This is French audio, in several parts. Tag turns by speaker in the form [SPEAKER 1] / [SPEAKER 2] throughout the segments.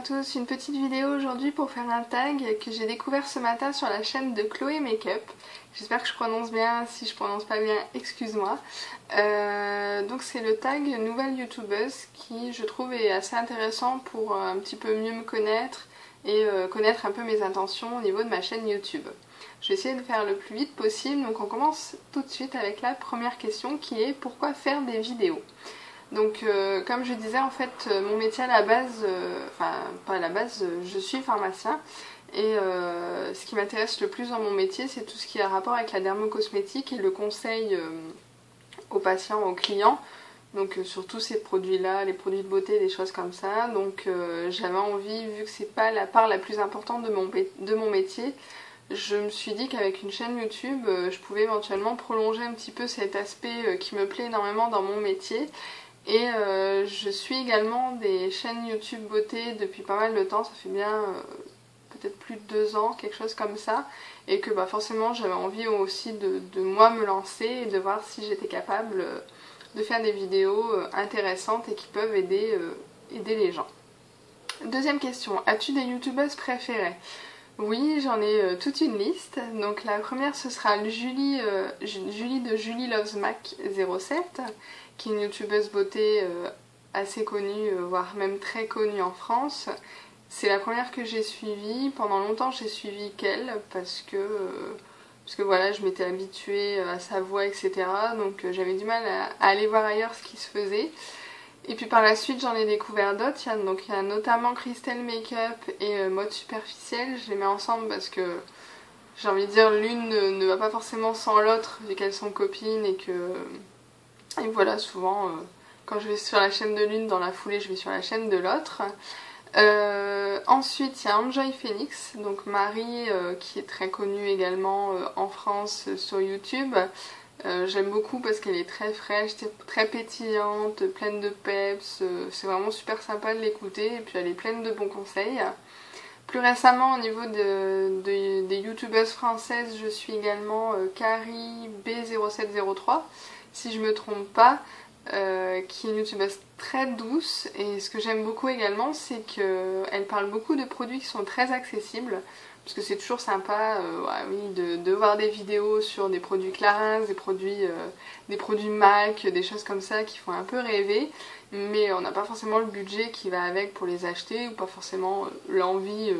[SPEAKER 1] tous, une petite vidéo aujourd'hui pour faire un tag que j'ai découvert ce matin sur la chaîne de Chloé Makeup. J'espère que je prononce bien, si je prononce pas bien, excuse-moi. Donc c'est le tag nouvelle youtubeuse qui je trouve est assez intéressant pour un petit peu mieux me connaître et connaître un peu mes intentions au niveau de ma chaîne YouTube. Je vais essayer de faire le plus vite possible, donc on commence tout de suite avec la première question qui est pourquoi faire des vidéos ? Donc comme je disais en fait mon métier à la base, enfin pas à la base, je suis pharmacien et ce qui m'intéresse le plus dans mon métier c'est tout ce qui a rapport avec la dermocosmétique et le conseil aux patients, aux clients, donc sur tous ces produits là, les produits de beauté, des choses comme ça. Donc j'avais envie, vu que c'est pas la part la plus importante de mon métier, je me suis dit qu'avec une chaîne YouTube je pouvais éventuellement prolonger un petit peu cet aspect qui me plaît énormément dans mon métier. Et je suis également des chaînes YouTube beauté depuis pas mal de temps, ça fait bien peut-être plus de 2 ans, quelque chose comme ça, et que forcément j'avais envie aussi de moi me lancer et de voir si j'étais capable de faire des vidéos intéressantes et qui peuvent aider les gens. Deuxième question, as-tu des youtubeuses préférées ? Oui, j'en ai toute une liste. Donc la première ce sera Julie de Julie Loves Mac 07, qui est une youtubeuse beauté assez connue, voire même très connue en France. C'est la première que j'ai suivie. Pendant longtemps j'ai suivi qu'elle parce que voilà, je m'étais habituée à sa voix, etc. Donc j'avais du mal à aller voir ailleurs ce qui se faisait. Et puis par la suite j'en ai découvert d'autres, donc il y a notamment Crystal Makeup et Mode Superficielle. Je les mets ensemble parce que j'ai envie de dire l'une ne va pas forcément sans l'autre vu qu'elles sont copines et voilà, souvent quand je vais sur la chaîne de l'une, dans la foulée je vais sur la chaîne de l'autre. Ensuite il y a Enjoy Phoenix, donc Marie qui est très connue également en France sur YouTube. J'aime beaucoup parce qu'elle est très fraîche, très pétillante, pleine de peps, c'est vraiment super sympa de l'écouter et puis elle est pleine de bons conseils. Plus récemment au niveau des youtubeuses françaises, je suis également Carrie B0703, si je me trompe pas, qui est une youtubeuse très douce, et ce que j'aime beaucoup également c'est qu'elle parle beaucoup de produits qui sont très accessibles. Parce que c'est toujours sympa de voir des vidéos sur des produits Clarins, des produits MAC, des choses comme ça qui font un peu rêver, mais on n'a pas forcément le budget qui va avec pour les acheter, ou pas forcément l'envie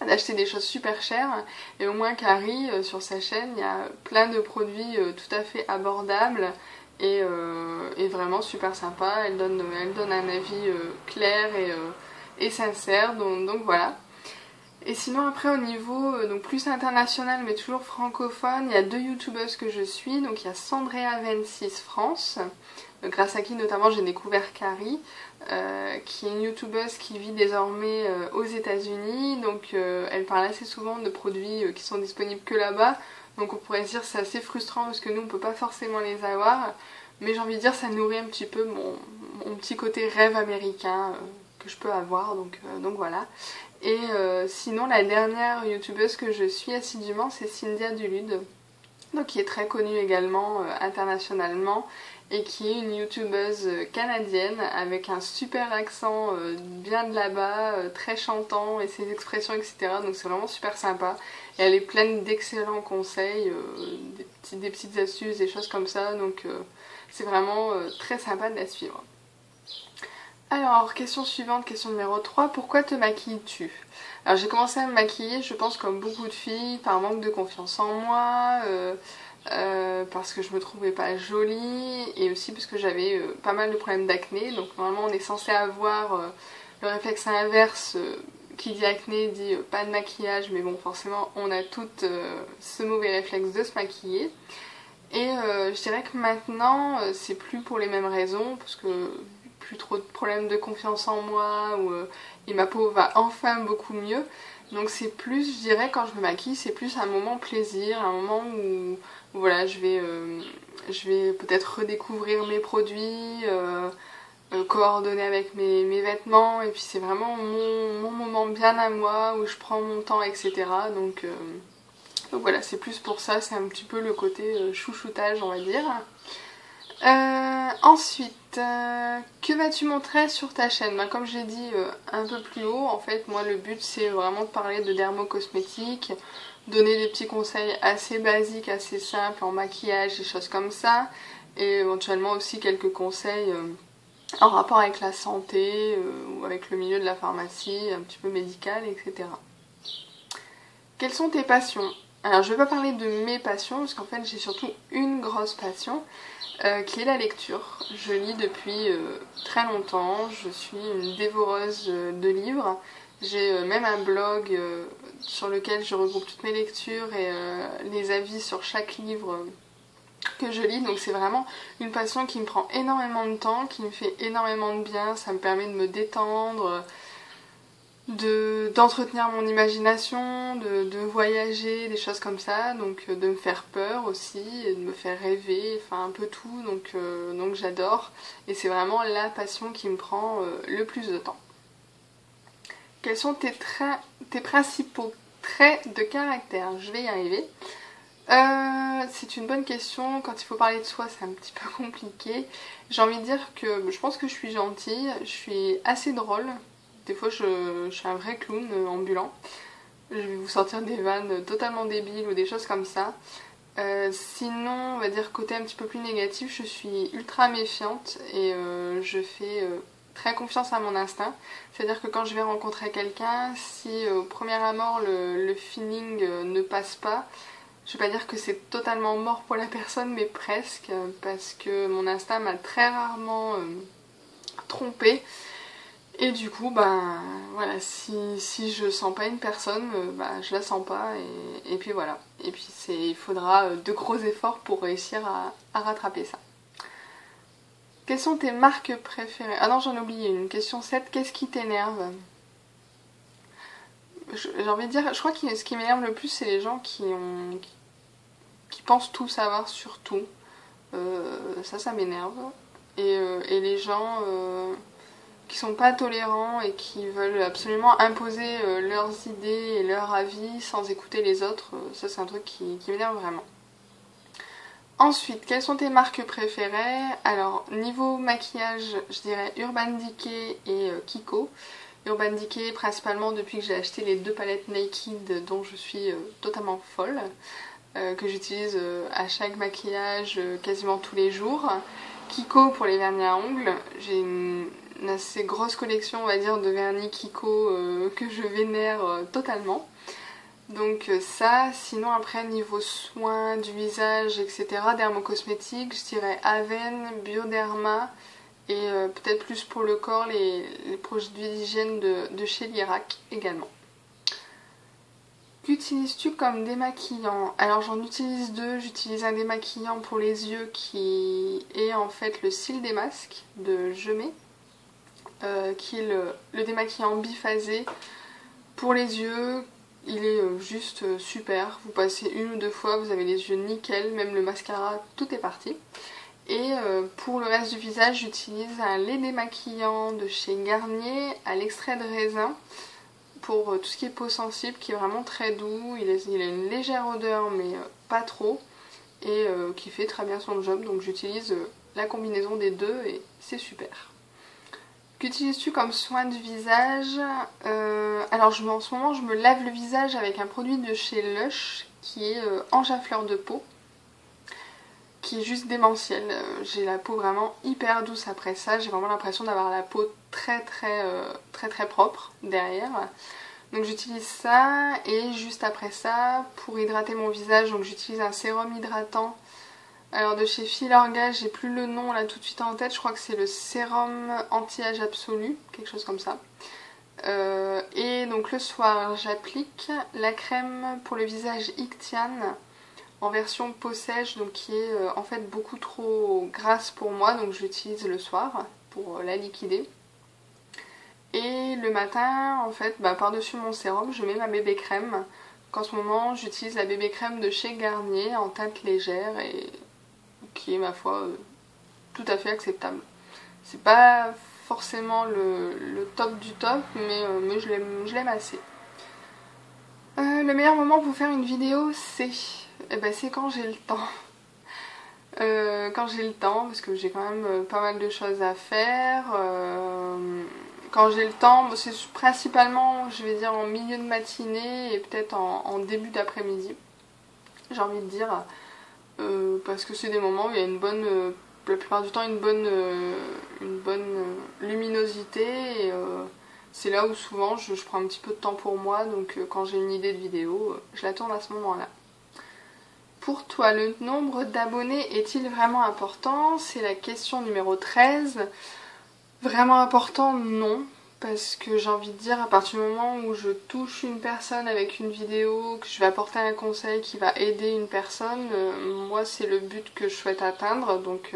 [SPEAKER 1] d'acheter des choses super chères. Et au moins Carrie, sur sa chaîne, il y a plein de produits tout à fait abordables et vraiment super sympa. Elle donne un avis clair et sincère, donc voilà. Et sinon après au niveau donc plus international mais toujours francophone, il y a 2 youtubeuses que je suis. Donc il y a Sandrea26 France, grâce à qui notamment j'ai découvert Carrie, qui est une youtubeuse qui vit désormais aux États-Unis. Donc elle parle assez souvent de produits qui sont disponibles que là-bas. Donc on pourrait se dire c'est assez frustrant parce que nous on peut pas forcément les avoir. Mais j'ai envie de dire ça nourrit un petit peu mon petit côté rêve américain que je peux avoir, donc voilà. Et sinon la dernière youtubeuse que je suis assidûment c'est Cynthia Dulude, donc qui est très connue également internationalement et qui est une youtubeuse canadienne avec un super accent bien de là-bas, très chantant et ses expressions, etc. Donc c'est vraiment super sympa et elle est pleine d'excellents conseils, des petites astuces, des choses comme ça, donc c'est vraiment très sympa de la suivre. Alors, question suivante, question numéro 3, pourquoi te maquilles-tu ? Alors j'ai commencé à me maquiller, je pense comme beaucoup de filles, par manque de confiance en moi, parce que je me trouvais pas jolie, et aussi parce que j'avais pas mal de problèmes d'acné. Donc normalement on est censé avoir le réflexe inverse, qui dit acné dit pas de maquillage, mais bon forcément on a toutes ce mauvais réflexe de se maquiller. Et je dirais que maintenant c'est plus pour les mêmes raisons, parce que plus trop de problèmes de confiance en moi et ma peau va enfin beaucoup mieux. Donc c'est plus, je dirais, quand je me maquille, c'est plus un moment plaisir, un moment où voilà, je vais peut-être redécouvrir mes produits, coordonner avec mes vêtements, et puis c'est vraiment mon moment bien à moi où je prends mon temps, etc. Donc voilà, c'est plus pour ça, c'est un petit peu le côté chouchoutage, on va dire. Ensuite, que vas-tu montrer sur ta chaîne? Ben, comme j'ai dit un peu plus haut, en fait, moi le but c'est vraiment de parler de dermocosmétiques, donner des petits conseils assez basiques, assez simples en maquillage, des choses comme ça, et éventuellement aussi quelques conseils en rapport avec la santé ou avec le milieu de la pharmacie, un petit peu médical, etc. Quelles sont tes passions? Alors je vais pas parler de mes passions, parce qu'en fait j'ai surtout une grosse passion, qui est la lecture. Je lis depuis très longtemps, je suis une dévoreuse de livres. J'ai même un blog sur lequel je regroupe toutes mes lectures et les avis sur chaque livre que je lis. Donc c'est vraiment une passion qui me prend énormément de temps, qui me fait énormément de bien. Ça me permet de me détendre, d'entretenir mon imagination, de voyager, des choses comme ça, donc de me faire peur aussi, et de me faire rêver, enfin un peu tout, donc j'adore, et c'est vraiment la passion qui me prend le plus de temps. Quels sont tes principaux traits de caractère? Je vais y arriver. C'est une bonne question. Quand il faut parler de soi, c'est un petit peu compliqué. J'ai envie de dire que je pense que je suis gentille, je suis assez drôle. Des fois, je suis un vrai clown ambulant. Je vais vous sortir des vannes totalement débiles ou des choses comme ça. Sinon, on va dire côté un petit peu plus négatif, je suis ultra méfiante et je fais très confiance à mon instinct. C'est-à-dire que quand je vais rencontrer quelqu'un, si au premier abord le feeling ne passe pas, je vais pas dire que c'est totalement mort pour la personne, mais presque, parce que mon instinct m'a très rarement trompée. Et du coup, bah voilà, si je sens pas une personne, bah je la sens pas, et puis voilà. Et puis il faudra de gros efforts pour réussir à rattraper ça. Quelles sont tes marques préférées? Ah non, j'en ai oublié une. Question 7, qu'est-ce qui t'énerve? J'ai envie de dire, je crois que ce qui m'énerve le plus, c'est les gens qui pensent tout savoir sur tout. Ça m'énerve. Et les gens qui sont pas tolérants et qui veulent absolument imposer leurs idées et leurs avis sans écouter les autres, ça c'est un truc qui m'énerve vraiment. Ensuite, quelles sont tes marques préférées? Alors, niveau maquillage, je dirais Urban Decay et Kiko. Urban Decay principalement depuis que j'ai acheté les deux palettes Naked dont je suis totalement folle, que j'utilise à chaque maquillage quasiment tous les jours. Kiko pour les vernis à ongles, j'ai une assez grosse collection on va dire de vernis Kiko que je vénère totalement. Donc ça, sinon après niveau soins du visage etc, dermocosmétiques, je dirais Aven, Bioderma et peut-être plus pour le corps les produits d'hygiène de chez Lirac également. Qu'utilises-tu comme démaquillant? Alors j'en utilise deux, j'utilise un démaquillant pour les yeux qui est en fait le cil des masques de Gemay, qui est le démaquillant biphasé pour les yeux. Il est juste super, vous passez une ou deux fois, vous avez les yeux nickel, même le mascara, tout est parti. Et pour le reste du visage, j'utilise un lait démaquillant de chez Garnier à l'extrait de raisin pour tout ce qui est peau sensible, qui est vraiment très doux. Il a une légère odeur mais pas trop, et qui fait très bien son job, donc j'utilise la combinaison des deux et c'est super. Qu'utilises-tu comme soin de visage? Alors en ce moment je me lave le visage avec un produit de chez Lush qui est Ange à fleur de peau, qui est juste démentiel. J'ai la peau vraiment hyper douce après ça, j'ai vraiment l'impression d'avoir la peau très propre derrière. Donc j'utilise ça, et juste après ça, pour hydrater mon visage, donc j'utilise un sérum hydratant. Alors de chez Filorga, j'ai plus le nom là tout de suite en tête, je crois que c'est le sérum anti-âge absolu, quelque chose comme ça. Et donc le soir, j'applique la crème pour le visage Ictian en version peau sèche, donc qui est en fait beaucoup trop grasse pour moi, donc je l'utilise le soir pour la liquider. Et le matin, en fait, par-dessus mon sérum, je mets ma bébé crème. Donc en ce moment, j'utilise la bébé crème de chez Garnier en teinte légère et qui est, ma foi, tout à fait acceptable. C'est pas forcément le top du top, mais je l'aime assez. Le meilleur moment pour faire une vidéo, c'est quand j'ai le temps. Quand j'ai le temps, parce que j'ai quand même pas mal de choses à faire. Quand j'ai le temps, c'est principalement, je vais dire, en milieu de matinée et peut-être en début d'après-midi, j'ai envie de dire. Parce que c'est des moments où il y a une bonne, la plupart du temps, une bonne luminosité. Et c'est là où souvent je prends un petit peu de temps pour moi. Donc quand j'ai une idée de vidéo, je la tourne à ce moment-là. Pour toi, le nombre d'abonnés est-il vraiment important? C'est la question numéro 13. Vraiment important, non. Parce que j'ai envie de dire, à partir du moment où je touche une personne avec une vidéo, que je vais apporter un conseil qui va aider une personne, moi c'est le but que je souhaite atteindre. Donc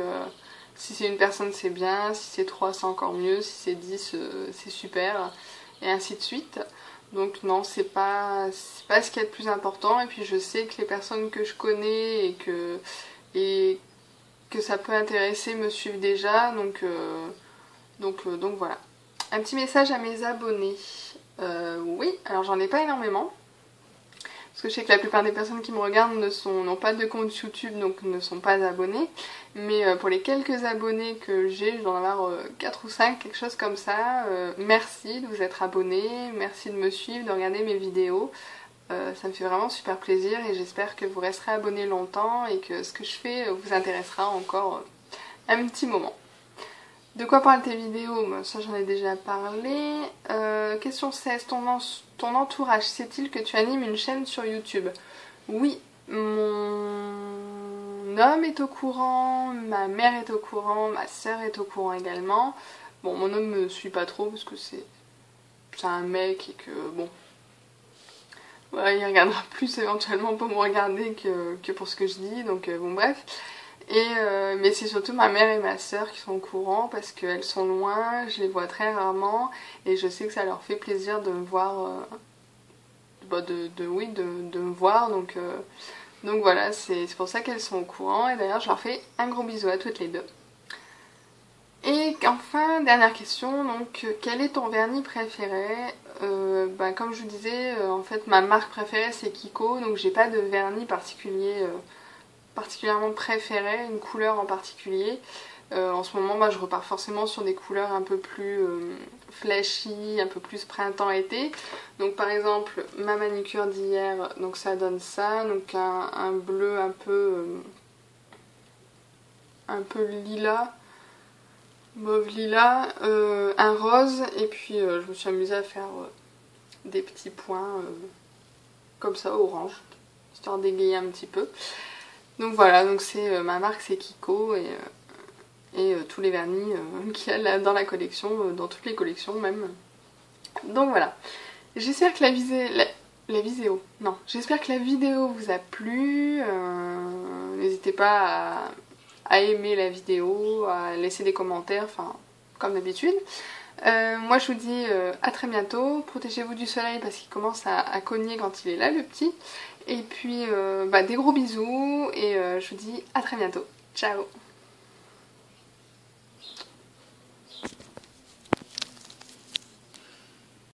[SPEAKER 1] si c'est une personne c'est bien, si c'est 3 c'est encore mieux, si c'est 10 c'est super, et ainsi de suite. Donc non, c'est pas ce qui est le plus important. Et puis je sais que les personnes que je connais et que ça peut intéresser me suivent déjà. Donc voilà. Un petit message à mes abonnés. Oui, alors j'en ai pas énormément. Parce que je sais que la plupart des personnes qui me regardent n'ont pas de compte YouTube, donc ne sont pas abonnés. Mais pour les quelques abonnés que j'ai, je dois en avoir 4 ou 5, quelque chose comme ça. Merci de vous être abonnés, merci de me suivre, de regarder mes vidéos. Ça me fait vraiment super plaisir et j'espère que vous resterez abonnés longtemps et que ce que je fais vous intéressera encore un petit moment. De quoi parlent tes vidéos? Ça j'en ai déjà parlé. Question 16. Ton entourage sait-il que tu animes une chaîne sur YouTube? Oui, mon homme est au courant, ma mère est au courant, ma soeur est au courant également. Bon, mon homme me suit pas trop parce que c'est un mec et que bon, voilà, il regardera plus éventuellement pour me regarder que pour ce que je dis, donc bon bref. Mais c'est surtout ma mère et ma soeur qui sont au courant parce qu'elles sont loin, je les vois très rarement et je sais que ça leur fait plaisir de me voir, de me voir, donc voilà, c'est pour ça qu'elles sont au courant et d'ailleurs je leur fais un gros bisou à toutes les deux. Et enfin, dernière question, donc quel est ton vernis préféré? Comme je vous disais, en fait ma marque préférée c'est Kiko, donc j'ai pas de vernis particulièrement préféré, une couleur en particulier. En ce moment, je repars forcément sur des couleurs un peu plus flashy, un peu plus printemps-été. Donc par exemple, ma manicure d'hier, donc ça donne ça, donc un bleu un peu lilas, mauve lilas, un rose, et puis je me suis amusée à faire des petits points comme ça, orange, histoire d'égayer un petit peu. Donc voilà, donc c'est ma marque c'est Kiko et tous les vernis qu'il y a dans la collection, dans toutes les collections même. Donc voilà, j'espère que j'espère que la vidéo vous a plu. N'hésitez pas à aimer la vidéo, à laisser des commentaires, enfin comme d'habitude. Moi je vous dis à très bientôt, protégez-vous du soleil parce qu'il commence à cogner quand il est là le petit. Et puis des gros bisous et je vous dis à très bientôt. Ciao!